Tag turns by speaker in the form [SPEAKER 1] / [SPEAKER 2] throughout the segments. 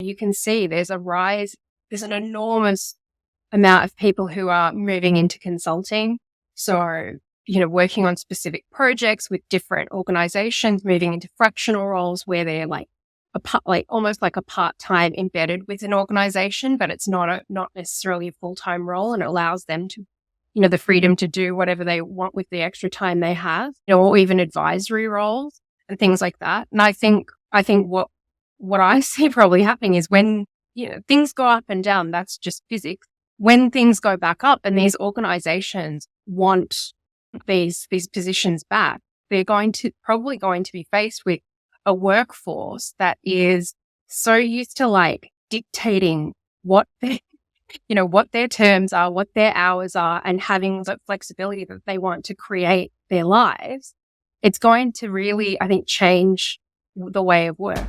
[SPEAKER 1] you can see there's an enormous amount of people who are moving into consulting. So, working on specific projects with different organizations, moving into fractional roles where they're almost like a part-time embedded with an organization, but it's not necessarily a full-time role, and it allows them to, the freedom to do whatever they want with the extra time they have, or even advisory roles and things like that. And I think what I see probably happening is when, things go up and down, that's just physics. When things go back up and these organizations want these positions back, they're probably going to be faced with a workforce that is so used to dictating what their terms are, what their hours are, and having the flexibility that they want to create their lives. It's going to really, I think, change the way of work.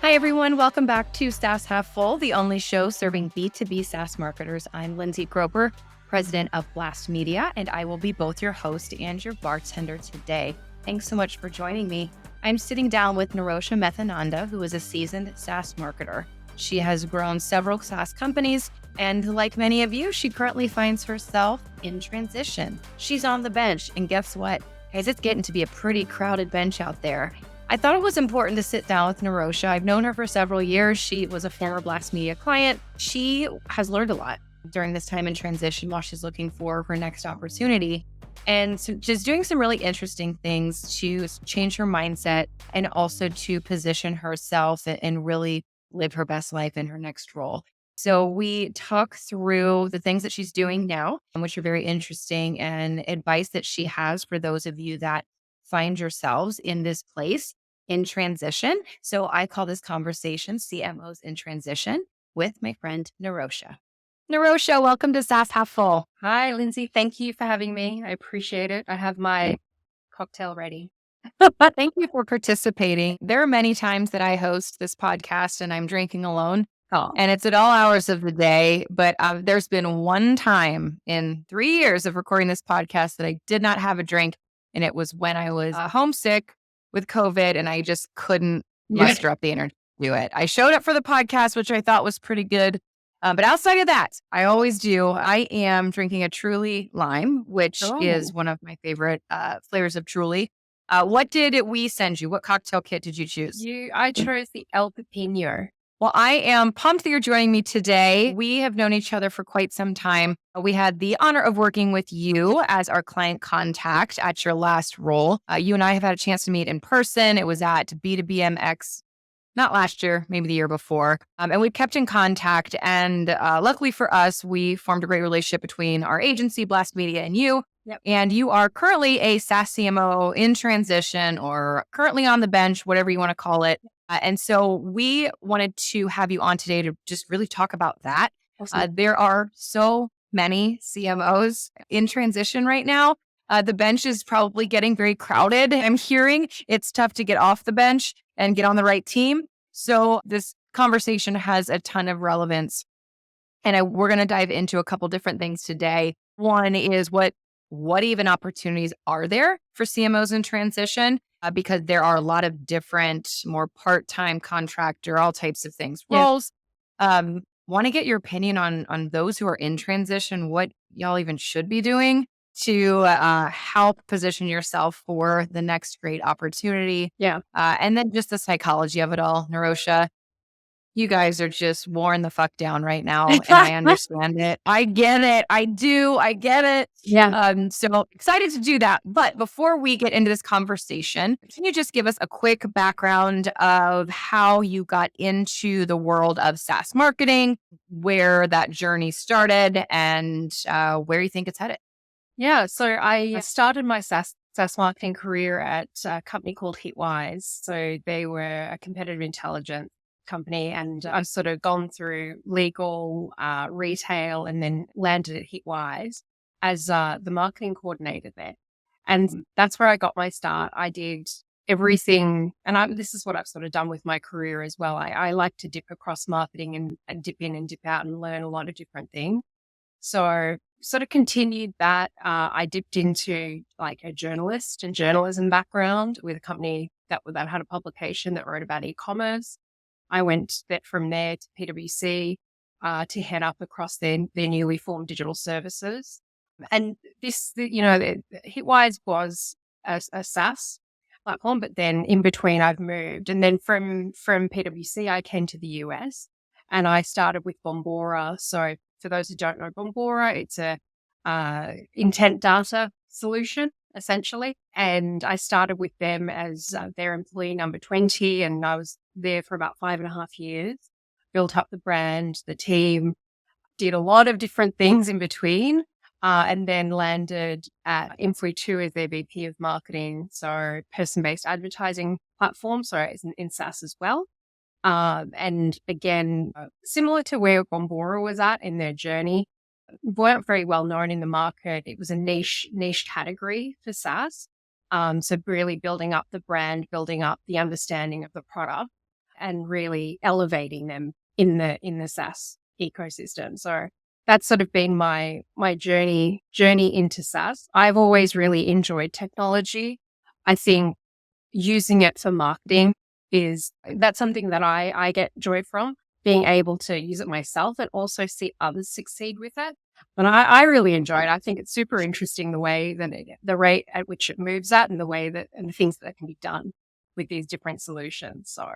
[SPEAKER 2] Hi, everyone. Welcome back to SaaS Half Full, the only show serving B2B SaaS marketers. I'm Lindsey, president of Blast Media, and I will be both your host and your bartender today. Thanks so much for joining me. I'm sitting down with Nirosha Methananda, who is a seasoned SaaS marketer. She has grown several SaaS companies, and like many of you, she currently finds herself in transition. She's on the bench, and guess what? Guys, it's getting to be a pretty crowded bench out there. I thought it was important to sit down with Nirosha. I've known her for several years. She was a former Blast Media client. She has learned a lot during this time in transition while she's looking for her next opportunity. And so just doing some really interesting things to change her mindset and also to position herself and really live her best life in her next role. So we talk through the things that she's doing now, which are very interesting, and advice that she has for those of you that find yourselves in this place in transition. So I call this conversation CMOs in Transition with my friend Nirosha. Nirosha, welcome to SaaS Half Full.
[SPEAKER 1] Hi, Lindsey. Thank you for having me. I appreciate it. I have my cocktail ready.
[SPEAKER 2] Thank you for participating. There are many times that I host this podcast and I'm drinking alone. And it's at all hours of the day. But there's been one time in 3 years of recording this podcast that I did not have a drink. And it was when I was homesick with COVID and I just couldn't muster up the energy to do it. I showed up for the podcast, which I thought was pretty good. But outside of that, I always do. I am drinking a Truly Lime, which is one of my favorite flavors of Truly. What did we send you? What cocktail kit did you choose?
[SPEAKER 1] I chose the El Pepino.
[SPEAKER 2] Well, I am pumped that you're joining me today. We have known each other for quite some time. We had the honor of working with you as our client contact at your last role. You and I have had a chance to meet in person. It was at B2BMX, not last year, maybe the year before. And we've kept in contact. And luckily for us, we formed a great relationship between our agency, Blast Media, and you.
[SPEAKER 1] Yep.
[SPEAKER 2] And you are currently a SaaS CMO in transition or currently on the bench, whatever you want to call it. And so we wanted to have you on today to just really talk about that.
[SPEAKER 1] Awesome.
[SPEAKER 2] There are so many CMOs in transition right now. The bench is probably getting very crowded. I'm hearing it's tough to get off the bench and get on the right team. So this conversation has a ton of relevance. And we're going to dive into a couple different things today. One is what even opportunities are there for CMOs in transition? Because there are a lot of different, more part-time contractor, all types of things, roles. Want to get your opinion on those who are in transition, what y'all even should be doing to help position yourself for the next great opportunity.
[SPEAKER 1] Yeah.
[SPEAKER 2] And then just the psychology of it all, Nirosha. You guys are just worn the fuck down right now, and I understand it. I get it. I do. I get it.
[SPEAKER 1] Yeah.
[SPEAKER 2] So excited to do that. But before we get into this conversation, can you just give us a quick background of how you got into the world of SaaS marketing, where that journey started, and where you think it's headed?
[SPEAKER 1] Yeah. So I started my SaaS marketing career at a company called Hitwise. So they were a competitive intelligence company, and I've sort of gone through legal, retail, and then landed at Hitwise as the marketing coordinator there. And that's where I got my start. I did everything, and this is what I've sort of done with my career as well. I like to dip across marketing and dip in and dip out and learn a lot of different things. So sort of continued that. I dipped into like a journalist and journalism background with a company that had a publication that wrote about e-commerce. I went from there to PwC to head up across their newly formed digital services. And this, Hitwise was a SaaS platform, but then in between I've moved. And then from PwC, I came to the US and I started with Bombora. So for those who don't know Bombora, it's a intent data solution, essentially. And I started with them as their employee number 20, and I was there for about 5.5 years, built up the brand, the team, did a lot of different things in between, and then landed at Info2 as their VP of marketing. So person-based advertising platform, so it's in SaaS as well. And again, similar to where Bombora was at in their journey, weren't very well known in the market. It was a niche category for SaaS. So really building up the brand, building up the understanding of the product, and really elevating them in the SaaS ecosystem. So that's sort of been my journey into SaaS. I've always really enjoyed technology. I think using it for marketing that's something that I get joy from, being able to use it myself and also see others succeed with it. And I really enjoy it. I think it's super interesting the way that the rate at which it moves at, and and the things that can be done with these different solutions. So,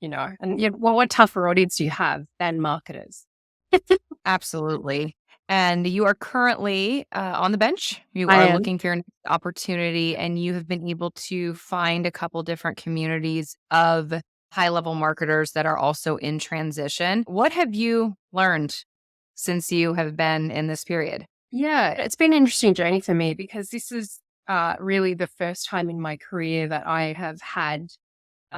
[SPEAKER 1] what tougher audience do you have than marketers?
[SPEAKER 2] Absolutely. And you are currently on the bench. You
[SPEAKER 1] I
[SPEAKER 2] are
[SPEAKER 1] am.
[SPEAKER 2] looking for your next opportunity, and you have been able to find a couple different communities of high-level marketers that are also in transition. What have you learned since you have been in this period?
[SPEAKER 1] Yeah, it's been an interesting journey for me because this is really the first time in my career that I have had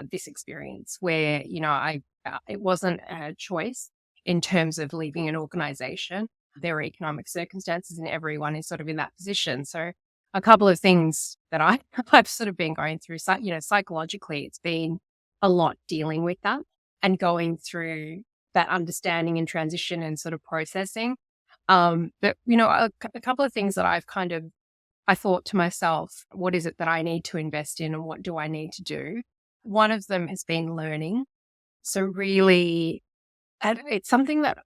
[SPEAKER 1] this experience where, it wasn't a choice in terms of leaving an organization. There are economic circumstances and everyone is sort of in that position. So a couple of things that I've sort of been going through, psychologically, it's been a lot dealing with that and going through that understanding and transition and sort of processing. But, a couple of things that I thought to myself, what is it that I need to invest in and what do I need to do? One of them has been learning. So really, and it's something that I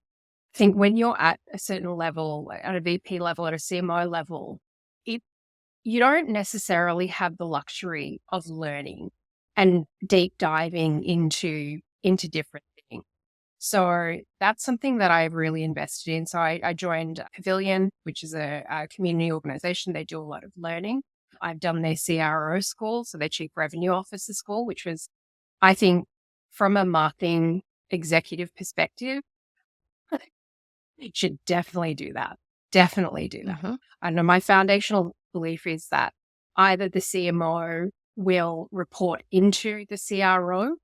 [SPEAKER 1] think when you're at a certain level, at a VP level, at a CMO level, you don't necessarily have the luxury of learning and deep diving into different things. So that's something that I've really invested in. So I joined Pavilion, which is a community organization. They do a lot of learning. I've done their CRO school, so their Chief Revenue Officer school, which was, I think, from a marketing executive perspective, you should definitely do that. Definitely do that.
[SPEAKER 2] Mm-hmm.
[SPEAKER 1] I know my foundational belief is that either the CMO will report into the CRO,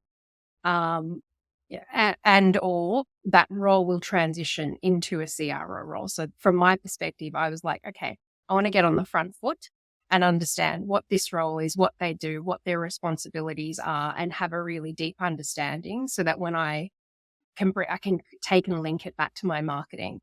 [SPEAKER 1] and or that role will transition into a CRO role. So from my perspective, I was like, okay, I want to get on the front foot and understand what this role is, what they do, what their responsibilities are, and have a really deep understanding so that when I can take and link it back to my marketing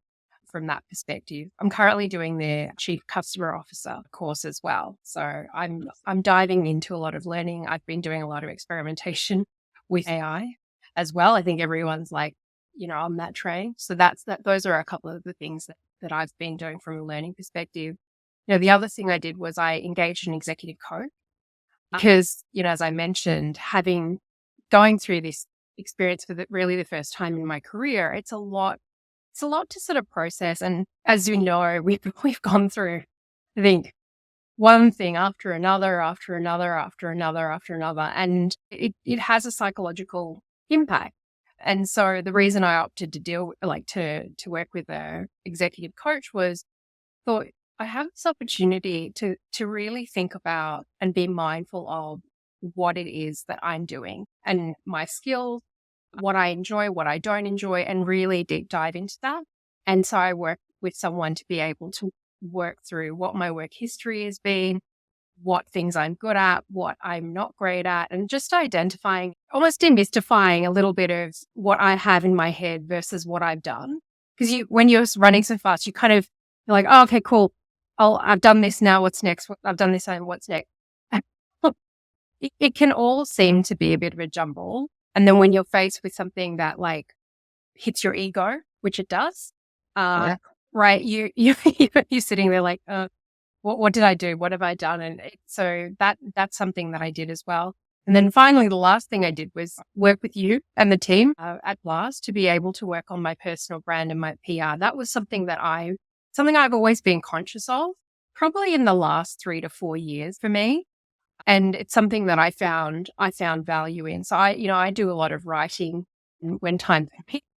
[SPEAKER 1] from that perspective. I'm currently doing their Chief Customer Officer course as well. So I'm diving into a lot of learning. I've been doing a lot of experimentation with AI as well. I think everyone's on that train. So those are a couple of the things that I've been doing from a learning perspective. The other thing I did was I engaged an executive coach because, as I mentioned, going through this experience for really the first time in my career, it's a lot to sort of process. And as you know, we've gone through, I think, one thing after another, after another, after another, after another, and it has a psychological impact. And so the reason I opted to work with a executive coach was thought I have this opportunity to really think about and be mindful of what it is that I'm doing and my skills, what I enjoy, what I don't enjoy, and really deep dive into that. And so I work with someone to be able to work through what my work history has been, what things I'm good at, what I'm not great at, and just identifying, almost demystifying a little bit of what I have in my head versus what I've done. Because when you're running so fast, you're like, oh, okay, cool. I've done this now. What's next? I've done this and what's next? It can all seem to be a bit of a jumble. And then when you're faced with something that like hits your ego, which it does,
[SPEAKER 2] Yeah.
[SPEAKER 1] right? You're sitting there like, what did I do? What have I done? And so that's something that I did as well. And then finally, the last thing I did was work with you and the team at Blast to be able to work on my personal brand and my PR. That was something I've always been conscious of, probably in the last 3 to 4 years for me. And it's something that I found value in. So I do a lot of writing when time permits.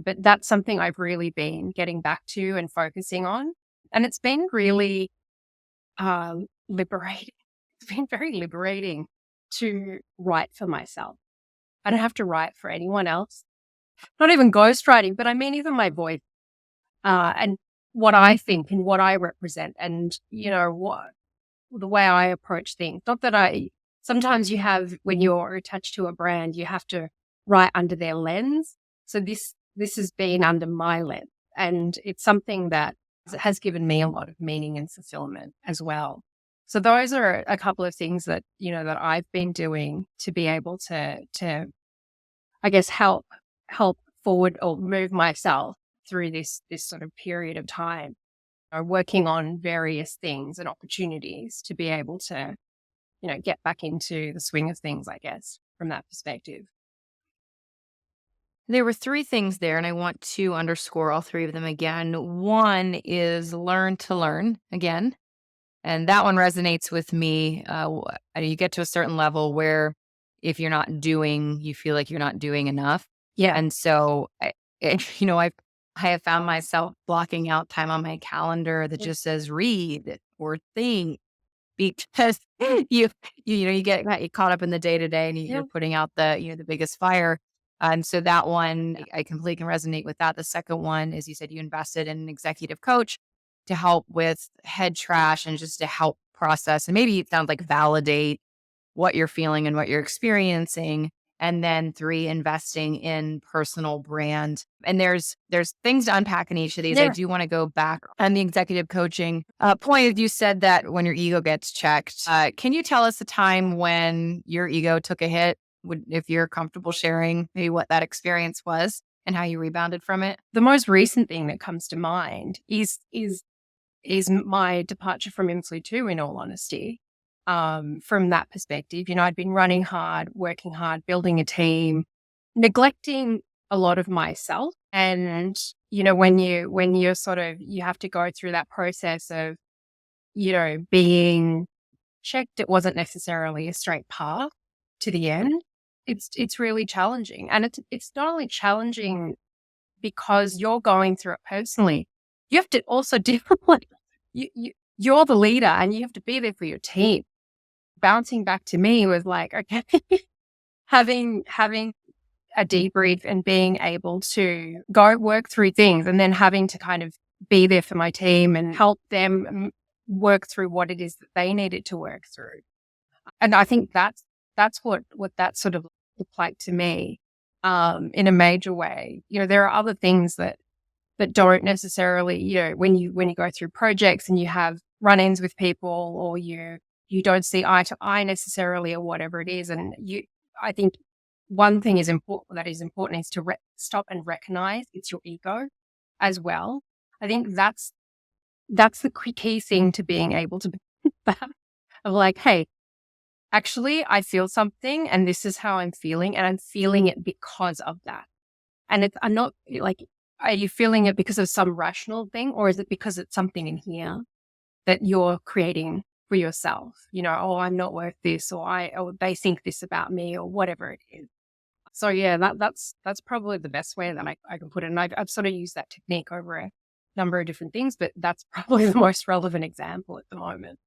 [SPEAKER 1] But that's something I've really been getting back to and focusing on. And it's been really liberating. It's been very liberating to write for myself. I don't have to write for anyone else. Not even ghostwriting, but I mean even my voice and what I think and what I represent, and what the way I approach things. Not that sometimes you have when you're attached to a brand, you have to write under their lens. So this has been under my lens, and it's something that has given me a lot of meaning and fulfillment as well. So those are a couple of things that, that I've been doing to be able to I guess, help forward or move myself through this sort of period of time, working on various things and opportunities to be able to, get back into the swing of things, I guess, from that perspective.
[SPEAKER 2] There were three things there, and I want to underscore all three of them again. One is learn to learn again. And that one resonates with me. You get to a certain level where if you're not doing, you feel like you're not doing enough.
[SPEAKER 1] Yeah.
[SPEAKER 2] And so, I have found myself blocking out time on my calendar that just says read or think, because you get caught up in the day to day, and you're putting out the biggest fire. And so that one, I completely can resonate with that. The second one is, you said you invested in an executive coach to help with head trash and just to help process, and maybe it sounds like validate what you're feeling and what you're experiencing. And then 3, investing in personal brand. And there's things to unpack in each of these. I do want to go back on the executive coaching point. You said that when your ego gets checked, can you tell us a time when your ego took a hit? If you're comfortable sharing maybe what that experience was and how you rebounded from it?
[SPEAKER 1] The most recent thing that comes to mind is my departure from Influ2, in all honesty. From that perspective, I'd been running hard, working hard, building a team, neglecting a lot of myself. And, when you're sort of, you have to go through that process of, being checked, it wasn't necessarily a straight path to the end. It's really challenging. And it's not only challenging because you're going through it personally, you have to also deal with you're the leader and you have to be there for your team. Bouncing back to me was like, okay, having a debrief and being able to go work through things, and then having to kind of be there for my team and help them work through what it is that they needed to work through. And I think that's what that sort of looked like to me, in a major way. There are other things that don't necessarily, when you go through projects and you have run-ins with people, or you don't see eye to eye necessarily, or whatever it is. And I think one thing is important is to stop and recognize it's your ego as well. I think that's the key thing to being able to be that, of like, hey, actually, I feel something and this is how I'm feeling, and I'm feeling it because of that. And I'm not like, are you feeling it because of some rational thing, or is it because it's something in here that you're creating for yourself? Oh, I'm not worth this, or they think this about me, or whatever it is. So yeah, that's probably the best way that I can put it. And I've sort of used that technique over a number of different things, but that's probably the most relevant example at the moment.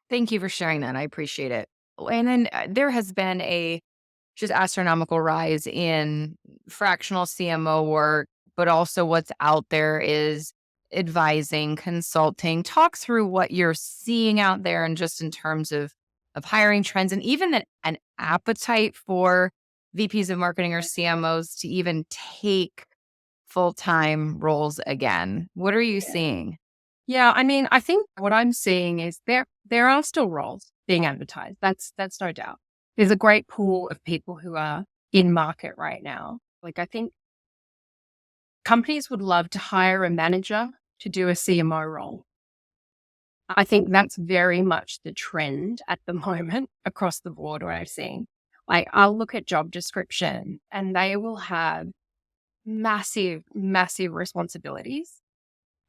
[SPEAKER 2] Thank you for sharing that. I appreciate it. And then there has been a just astronomical rise in fractional CMO work, but also what's out there is advising, consulting. Talk through what you're seeing out there, and just in terms of hiring trends, and even an appetite for VPs of marketing or CMOs to even take full-time roles again. What are you seeing?
[SPEAKER 1] Yeah, I mean, I think what I'm seeing is there are still roles being advertised. That's no doubt. there's a great pool of people who are in market right now. Like, I think companies would love to hire a manager to do a CMO role. I think that's very much the trend at the moment across the board, what I've seen. Like, I'll look at job description and they will have massive, massive responsibilities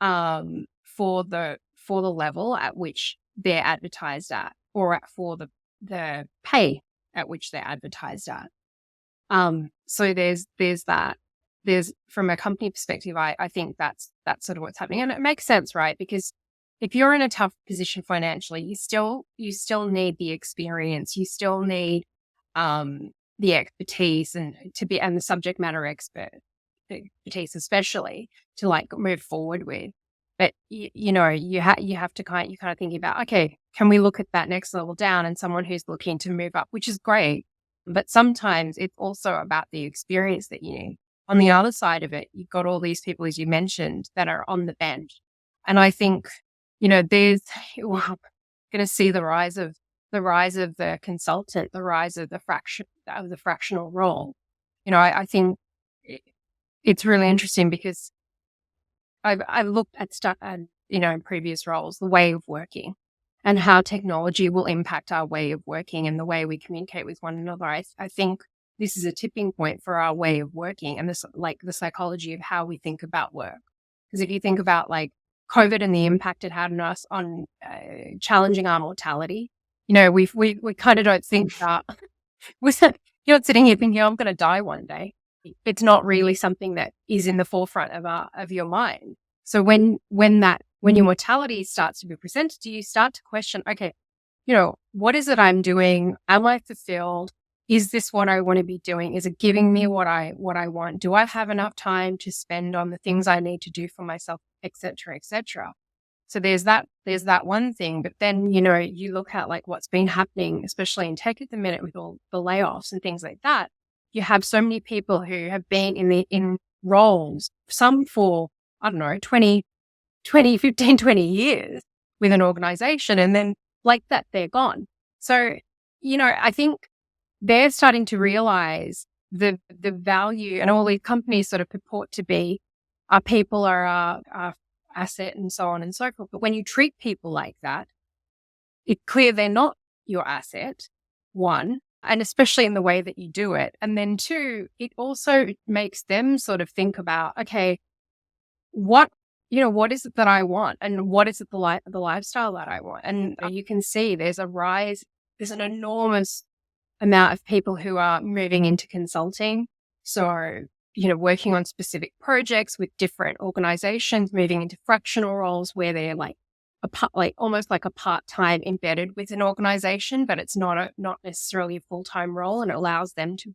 [SPEAKER 1] for the level at which they're advertised at, or for the pay at which they're advertised at. So there's that. There's, from a company perspective, I think that's sort of what's happening. And it makes sense, right? Because if you're in a tough position financially, you still need the experience. You still need the expertise and the subject matter expertise, especially, to like move forward with. But you have to kind of thinking about, okay, can we look at that next level down and someone who's looking to move up, which is great. But sometimes it's also about the experience that you need. On the other side of it, you've got all these people, as you mentioned, that are on the bench. And I think, we're going to see the rise of the consultant, the rise of the fractional role. I think it's really interesting because I've looked at stuff and, in previous roles, the way of working and how technology will impact our way of working and the way we communicate with one another. I think this is a tipping point for our way of working and this, like, the psychology of how we think about work. Because if you think about like COVID and the impact it had on us on challenging our mortality, we kind of don't think that you're not sitting here thinking, I'm going to die one day. It's not really something that is in the forefront of your mind. So when your mortality starts to be presented to you, start to question, okay, what is it I'm doing? Am I fulfilled? Is this what I want to be doing? Is it giving me what I want? Do I have enough time to spend on the things I need to do for myself, et cetera, et cetera? So there's that one thing. But then, you look at like what's been happening, especially in tech at the minute with all the layoffs and things like that. You have so many people who have been in roles, some for, I don't know, 15, 20 years with an organization. And then like that, they're gone. So, I think they're starting to realize the value, and all these companies sort of purport to be, our people are our asset and so on and so forth. But when you treat people like that, it's clear they're not your asset, one, and especially in the way that you do it. And then two, it also makes them sort of think about, okay, what is it that I want? And what is it the lifestyle that I want? And you can see there's an enormous amount of people who are moving into consulting. So, working on specific projects with different organizations, moving into fractional roles where they're like almost like a part-time embedded with an organization, but it's not necessarily a full-time role, and it allows them to,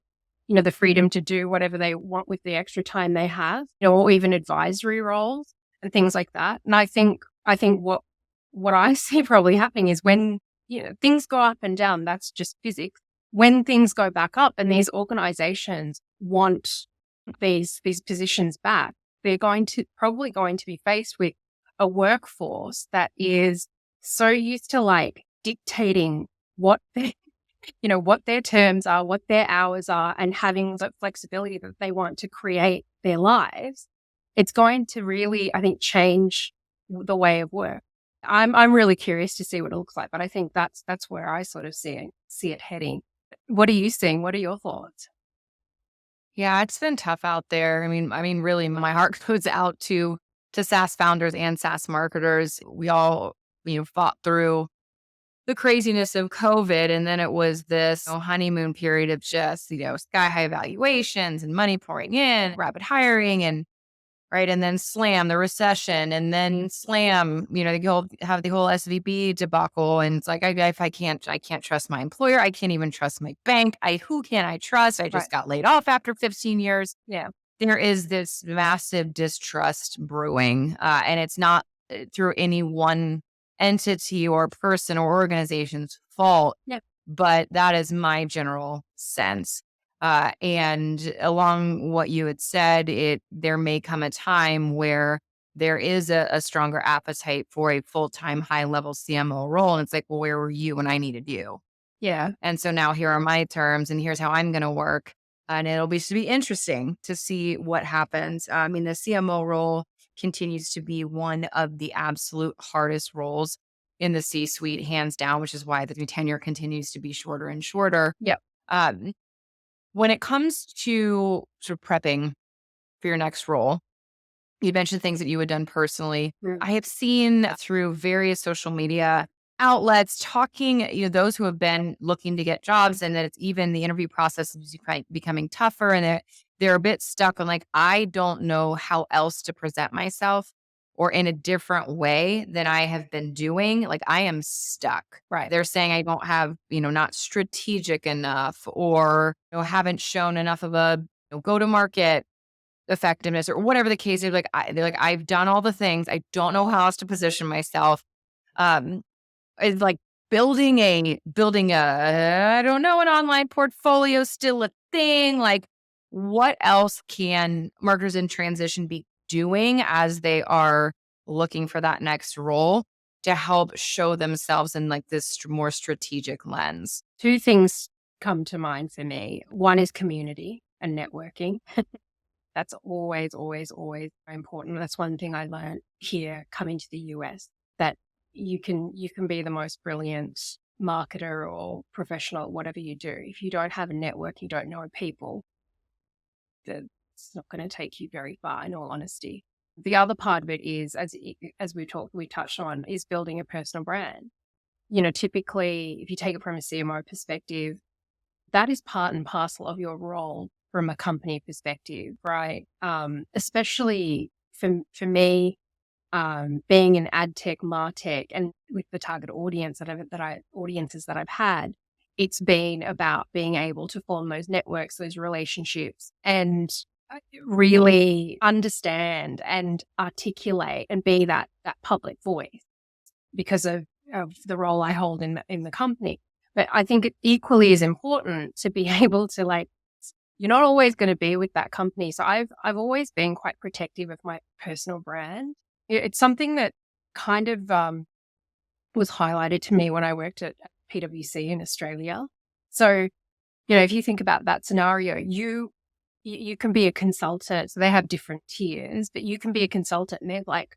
[SPEAKER 1] the freedom to do whatever they want with the extra time they have, or even advisory roles and things like that. And I think what I see probably happening is when, things go up and down, that's just physics. When things go back up and these organizations want these positions back, they're probably going to be faced with a workforce that is so used to like dictating what their terms are, what their hours are, and having the flexibility that they want to create their lives. It's going to really, I think, change the way of work. I'm really curious to see what it looks like, but I think that's where I sort of see it heading. What are you seeing? What are your thoughts?
[SPEAKER 2] Yeah, it's been tough out there. I mean, really, my heart goes out to SaaS founders and SaaS marketers. We all, fought through the craziness of COVID, and then it was this honeymoon period of just, sky high valuations and money pouring in, rapid hiring, and right, and then slam the recession, and then slam, they have the whole SVB debacle, and it's like, I can't trust my employer, I can't even trust my bank. Who can I trust? I just got laid off after 15 years.
[SPEAKER 1] Yeah,
[SPEAKER 2] there is this massive distrust brewing, and it's not through any one entity or person or organization's fault, but that is my general sense. And along what you had said, there may come a time where there is a stronger appetite for a full-time high-level CMO role. And it's like, well, where were you when I needed you?
[SPEAKER 1] Yeah.
[SPEAKER 2] And so now here are my terms and here's how I'm going to work. And it'll be interesting to see what happens. I mean, the CMO role continues to be one of the absolute hardest roles in the C-suite, hands down, which is why the tenure continues to be shorter and shorter.
[SPEAKER 1] Yep.
[SPEAKER 2] Um, when it comes to sort of prepping for your next role, you mentioned things that you had done personally.
[SPEAKER 1] Mm.
[SPEAKER 2] I have seen through various social media outlets talking, those who have been looking to get jobs, and that it's even the interview process is becoming tougher, and they're a bit stuck on like, I don't know how else to present myself or in a different way than I have been doing. Like, I am stuck.
[SPEAKER 1] Right.
[SPEAKER 2] They're saying I don't have, not strategic enough, or haven't shown enough of a go to market effectiveness or whatever the case is. They're like, I've done all the things. I don't know how else to position myself. It's like building a I don't know, an online portfolio still a thing. Like, what else can marketers in transition be doing as they are looking for that next role to help show themselves in like this more strategic lens?
[SPEAKER 1] Two things come to mind for me. One is community and networking. That's always, always, always very important. That's one thing I learned here coming to the US, that you can be the most brilliant marketer or professional, whatever you do. If you don't have a network, you don't know people, it's not going to take you very far, in all honesty. The other part of it is, as we touched on, is building a personal brand. Typically, if you take it from a CMO perspective, that is part and parcel of your role from a company perspective, right? Especially for me, being in ad tech, martech, and with the target audience audiences that I've had, it's been about being able to form those networks, those relationships, and really understand and articulate and be that public voice because of the role I hold in the company. But I think it equally is important to be able to, like, you're not always going to be with that company. So I've always been quite protective of my personal brand. It's something that kind of was highlighted to me when I worked at PwC in Australia. So, if you think about that scenario, you can be a consultant. So they have different tiers, but you can be a consultant and there's like,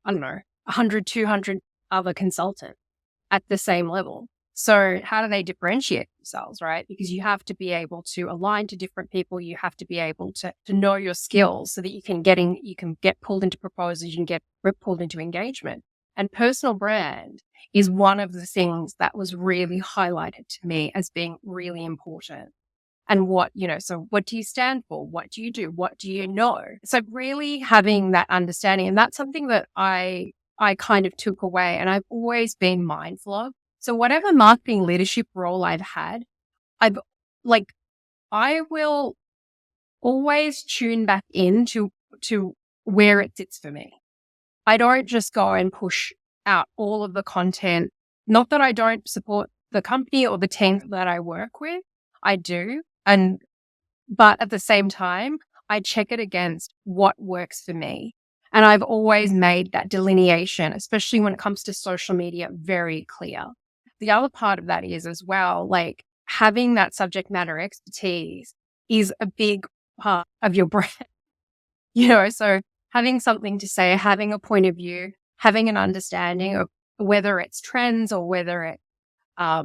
[SPEAKER 1] I don't know, 100, 200 other consultants at the same level. So how do they differentiate themselves, right? Because you have to be able to align to different people. You have to be able to know your skills so that you can get pulled into proposals, you can get pulled into engagement. And personal brand is one of the things that was really highlighted to me as being really important. And so what do you stand for? What do you do? What do you know? So really having that understanding, and that's something that I kind of took away and I've always been mindful of. So whatever marketing leadership role I've had, I will always tune back into where it sits for me. I don't just go and push out all of the content. Not that I don't support the company or the team that I work with. I do. But at the same time, I check it against what works for me. And I've always made that delineation, especially when it comes to social media, very clear. The other part of that is as well, like, having that subject matter expertise is a big part of your brand, so having something to say, having a point of view, having an understanding of whether it's trends or whether it's, I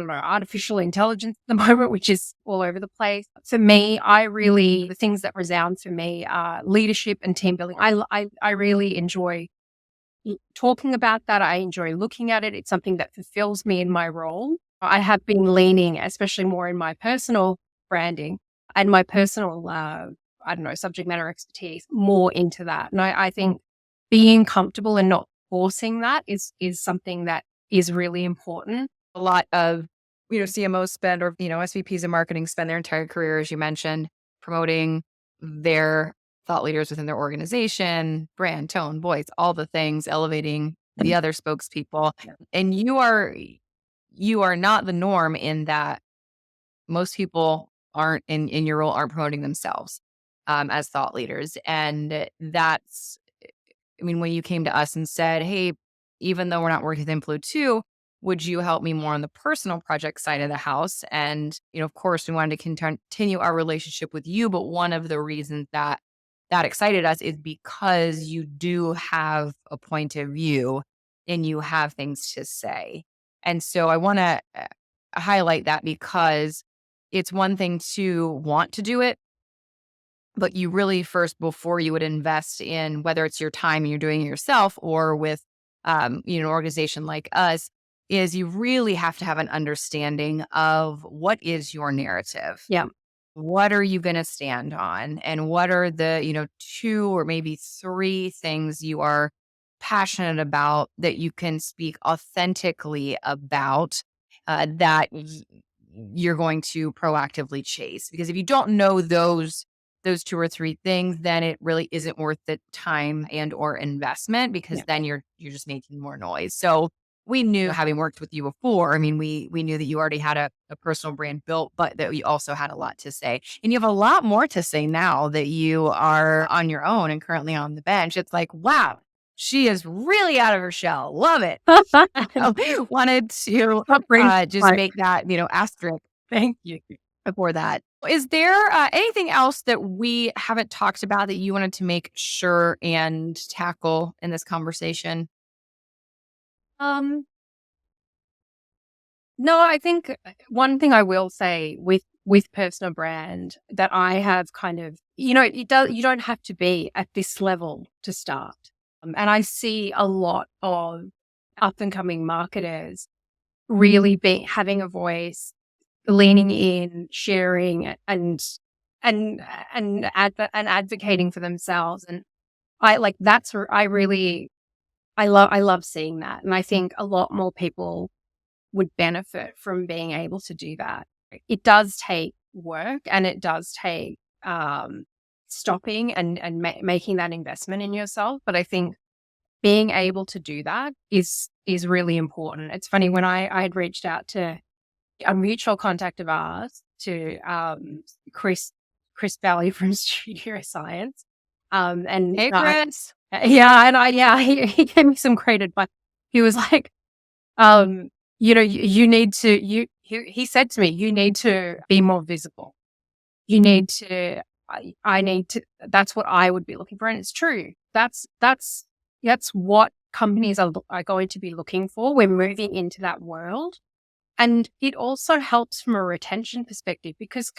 [SPEAKER 1] don't know, artificial intelligence at the moment, which is all over the place. For me, the things that resound for me are leadership and team building. I really enjoy talking about that. I enjoy looking at it. It's something that fulfills me in my role. I have been leaning, especially more in my personal branding and my personal, subject matter expertise, more into that. And I think being comfortable and not forcing that is something that is really important.
[SPEAKER 2] A lot of, CMOs spend, or, SVPs of marketing spend their entire career, as you mentioned, promoting their thought leaders within their organization, brand, tone, voice, all the things, elevating the other spokespeople. And you are not the norm in that most people aren't in your role, aren't promoting themselves as thought leaders. And that's, when you came to us and said, hey, even though we're not working with Influ 2, would you help me more on the personal project side of the house? And, of course, we wanted to continue our relationship with you. But one of the reasons that excited us is because you do have a point of view and you have things to say. And so I want to highlight that, because it's one thing to want to do it, but you really first, before you would invest in, whether it's your time and you're doing it yourself or with an organization like us, is you really have to have an understanding of what is your narrative.
[SPEAKER 1] Yeah.
[SPEAKER 2] What are you going to stand on? And what are the, 2 or maybe 3 things you are passionate about that you can speak authentically about, that you're going to proactively chase? Because if you don't know those 2 or 3 things, then it really isn't worth the time and or investment, because then you're just making more noise. So we knew, having worked with you before, I mean, we knew that you already had a personal brand built, but that you also had a lot to say. And you have a lot more to say now that you are on your own and currently on the bench. It's like, wow, she is really out of her shell. Love it. Wanted to just make that, asterisk. Thank you for that. Is there anything else that we haven't talked about that you wanted to make sure and tackle in this conversation?
[SPEAKER 1] No, I think one thing I will say with personal brand that I have kind of, you don't have to be at this level to start. And I see a lot of up and coming marketers really having a voice, leaning in, sharing and advocating for themselves. And I love seeing that. And I think a lot more people would benefit from being able to do that. It does take work, and it does take stopping and making that investment in yourself. But I think being able to do that is really important. It's funny, when I had reached out to a mutual contact of ours, to Chris Valley from Studio Science. And
[SPEAKER 2] hey, Chris.
[SPEAKER 1] He gave me some great advice. He was like, you need to, he said to me, you need to be more visible. You need to, I need to, that's what I would be looking for. And it's true. That's what companies are going to be looking for. We're moving into that world. And it also helps from a retention perspective, because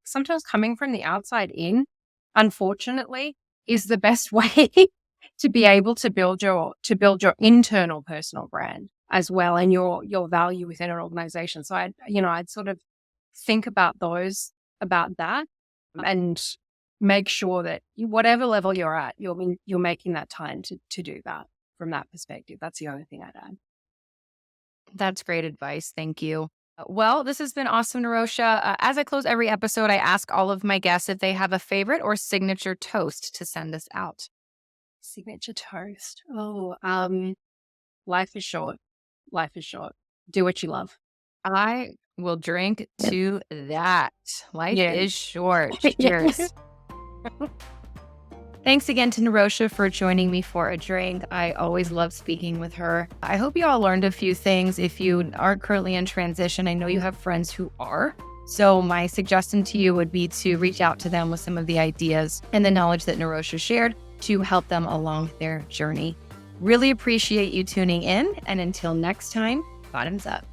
[SPEAKER 1] sometimes coming from the outside in, unfortunately, is the best way to be able to build your internal personal brand as well, and your value within an organization. So I'd sort of think about that, and make sure that whatever level you're at, you're making that time to do that from that perspective. That's the only thing I'd add.
[SPEAKER 2] That's great advice. Thank you. Well, this has been awesome, Nirosha. As I close every episode, I ask all of my guests if they have a favorite or signature toast to send us out.
[SPEAKER 1] Signature toast. Oh, life is short. Life is short. Do what you love.
[SPEAKER 2] I will drink to that. Life is short. Cheers. Thanks again to Nirosha for joining me for a drink. I always love speaking with her. I hope you all learned a few things. If you aren't currently in transition, I know you have friends who are. So my suggestion to you would be to reach out to them with some of the ideas and the knowledge that Nirosha shared to help them along their journey. Really appreciate you tuning in. And until next time, bottoms up.